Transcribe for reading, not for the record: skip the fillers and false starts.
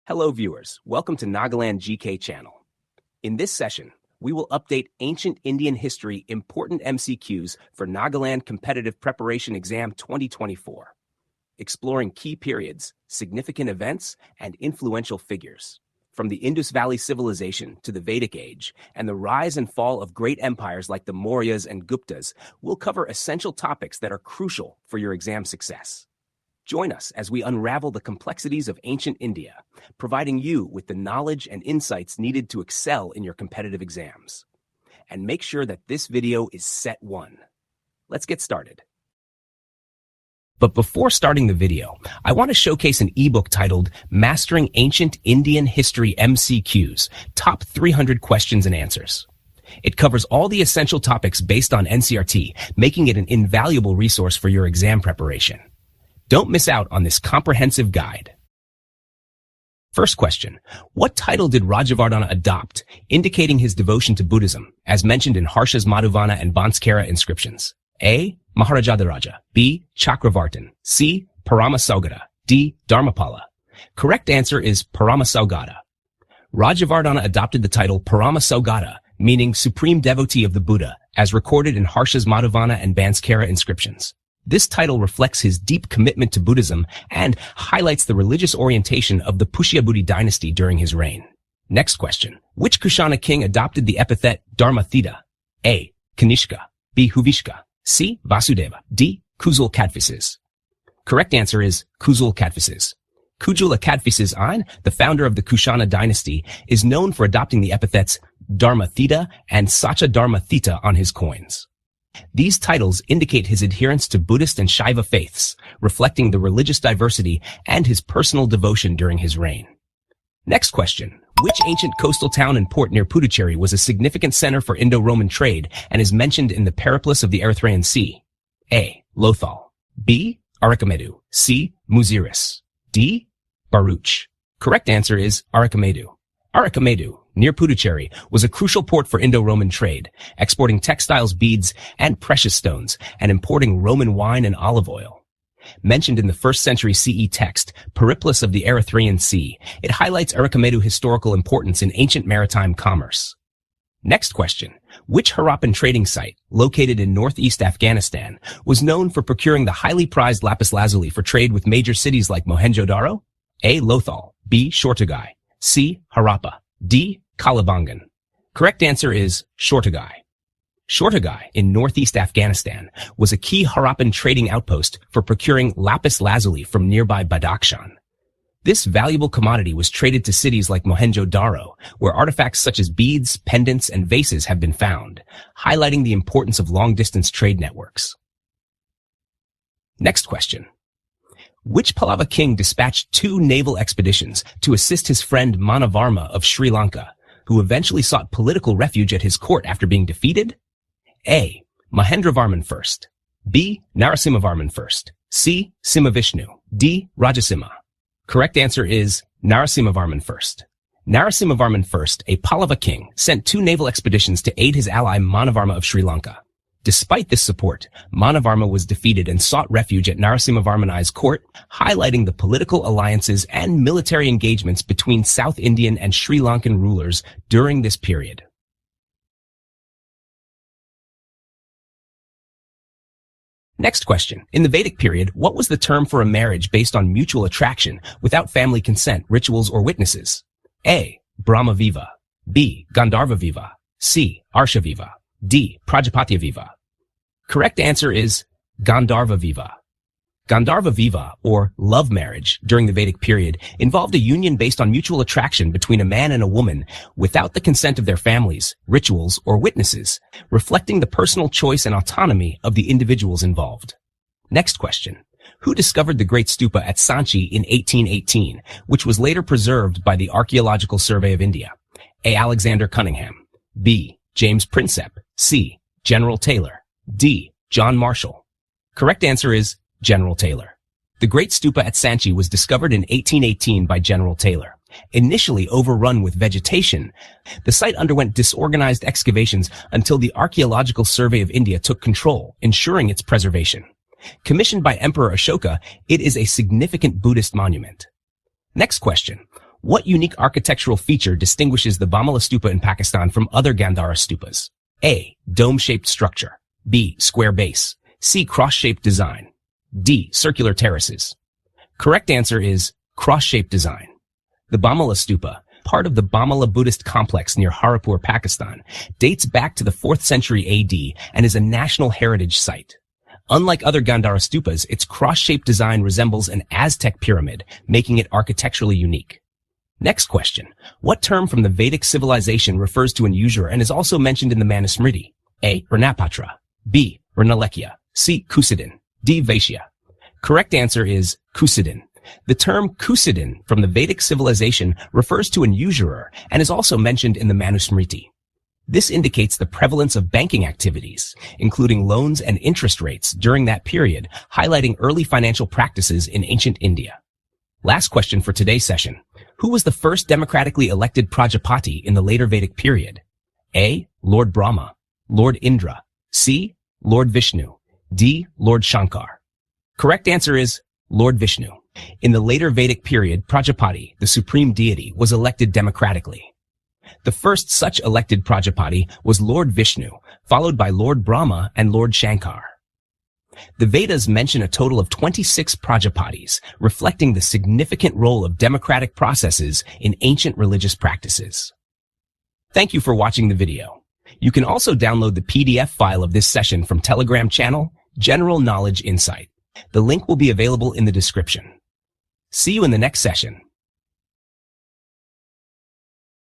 Hello viewers, welcome to Nagaland GK channel. In this session, we will update Ancient Indian History Important MCQs for Nagaland Competitive Preparation Exam 2024, exploring key periods, significant events, and influential figures. From the Indus Valley Civilization to the Vedic Age and the rise and fall of great empires like the Mauryas and Guptas, we'll cover essential topics that are crucial for your exam success. Join us as we unravel the complexities of ancient India, providing you with the knowledge and insights needed to excel in your competitive exams. And make sure that this video is Set-1. Let's get started. But before starting the video, I want to showcase an ebook titled Mastering Ancient Indian History MCQs, Top 300 Questions and Answers. It covers all the essential topics based on NCRT, making it an invaluable resource for your exam preparation. Don't miss out on this comprehensive guide. First question, what title did Rajavardhana adopt, indicating his devotion to Buddhism, as mentioned in Harsha's Madhuvana and Banskara inscriptions? A. Maharajadharaja. B. Chakravartin. C. Paramasaugata. D. Dharmapala. Correct answer is Paramasaugata. Rajavardhana adopted the title Paramasaugata, meaning supreme devotee of the Buddha, as recorded in Harsha's Madhuvana and Banskara inscriptions. This title reflects his deep commitment to Buddhism and highlights the religious orientation of the Pushyabhuti dynasty during his reign. Next question. Which Kushana king adopted the epithet Dharmathita? A. Kanishka. B. Huvishka. C. Vasudeva. D. Kuzul Kadphises. Correct answer is Kuzul Kadphises. Kujula Kadphises I, the founder of the Kushana dynasty, is known for adopting the epithets Dharmathita and Sacha Dharmathita on his coins. These titles indicate his adherence to Buddhist and Shaiva faiths, reflecting the religious diversity and his personal devotion during his reign. Next question. Which ancient coastal town and port near Puducherry was a significant center for Indo-Roman trade and is mentioned in the Periplus of the Erythraean Sea? A. Lothal. B. Arikamedu. C. Muziris. D. Baruch. Correct answer is Arikamedu. Arikamedu, near Puducherry, was a crucial port for Indo-Roman trade, exporting textiles, beads, and precious stones, and importing Roman wine and olive oil. Mentioned in the 1st century CE text, Periplus of the Erythraean Sea, it highlights Arikamedu's historical importance in ancient maritime commerce. Next question. Which Harappan trading site, located in northeast Afghanistan, was known for procuring the highly prized lapis lazuli for trade with major cities like Mohenjo-Daro? A. Lothal. B. Shortagai. C. Harappa. D. Kalibangan. Correct answer is Shortagai. Shortagai, in northeast Afghanistan, was a key Harappan trading outpost for procuring lapis lazuli from nearby Badakhshan. This valuable commodity was traded to cities like Mohenjo-Daro, where artifacts such as beads, pendants, and vases have been found, highlighting the importance of long-distance trade networks. Next question. Which Pallava king dispatched 2 naval expeditions to assist his friend Manavarma of Sri Lanka, who eventually sought political refuge at his court after being defeated? A. Mahendravarman I. B. Narasimhavarman I. C. Simhavishnu. D. Rajasimha. Correct answer is Narasimhavarman I. Narasimhavarman I, a Pallava king, sent 2 naval expeditions to aid his ally Manavarma of Sri Lanka. Despite this support, Manavarma was defeated and sought refuge at Narasimhavarman I's court, highlighting the political alliances and military engagements between South Indian and Sri Lankan rulers during this period. Next question. In the Vedic period, what was the term for a marriage based on mutual attraction without family consent, rituals, or witnesses? A. Brahma Viva. B. Gandharva Viva. C. Arsha Viva. D. Prajapatya Viva. Correct answer is Gandharva Viva. Gandharva Viva, or love marriage, during the Vedic period, involved a union based on mutual attraction between a man and a woman without the consent of their families, rituals, or witnesses, reflecting the personal choice and autonomy of the individuals involved. Next question. Who discovered the Great Stupa at Sanchi in 1818, which was later preserved by the Archaeological Survey of India? A. Alexander Cunningham. B. James Prinsep. C. General Taylor. D. John Marshall. Correct answer is General Taylor. The Great Stupa at Sanchi was discovered in 1818 by General Taylor. Initially overrun with vegetation, the site underwent disorganized excavations until the Archaeological Survey of India took control, ensuring its preservation. Commissioned by Emperor Ashoka, it is a significant Buddhist monument. Next question. What unique architectural feature distinguishes the Bamala Stupa in Pakistan from other Gandhara stupas? A. Dome-shaped structure. B. Square base. C. Cross-shaped design. D. Circular terraces. Correct answer is cross-shaped design. The Bamala Stupa, part of the Bamala Buddhist complex near Haripur, Pakistan, dates back to the 4th century AD and is a national heritage site. Unlike other Gandhara stupas, its cross-shaped design resembles an Aztec pyramid, making it architecturally unique. Next question. What term from the Vedic civilization refers to an usurer and is also mentioned in the Manusmriti? A. Rinapatra. B. Rinalekya. C. Kusidin. D. Vaishya. Correct answer is Kusidin. The term Kusidin from the Vedic civilization refers to an usurer and is also mentioned in the Manusmriti. This indicates the prevalence of banking activities, including loans and interest rates during that period, highlighting early financial practices in ancient India. Last question for today's session. Who was the first democratically elected Prajapati in the later Vedic period? A. Lord Brahma. Lord Indra. C. Lord Vishnu. D. Lord Shankar. Correct answer is Lord Vishnu. In the later Vedic period, Prajapati, the supreme deity, was elected democratically. The first such elected Prajapati was Lord Vishnu, followed by Lord Brahma and Lord Shankar. The Vedas mention a total of 26 Prajapatis, reflecting the significant role of democratic processes in ancient religious practices. Thank you for watching the video. You can also download the PDF file of this session from Telegram channel, General Knowledge Insight. The link will be available in the description. See you in the next session.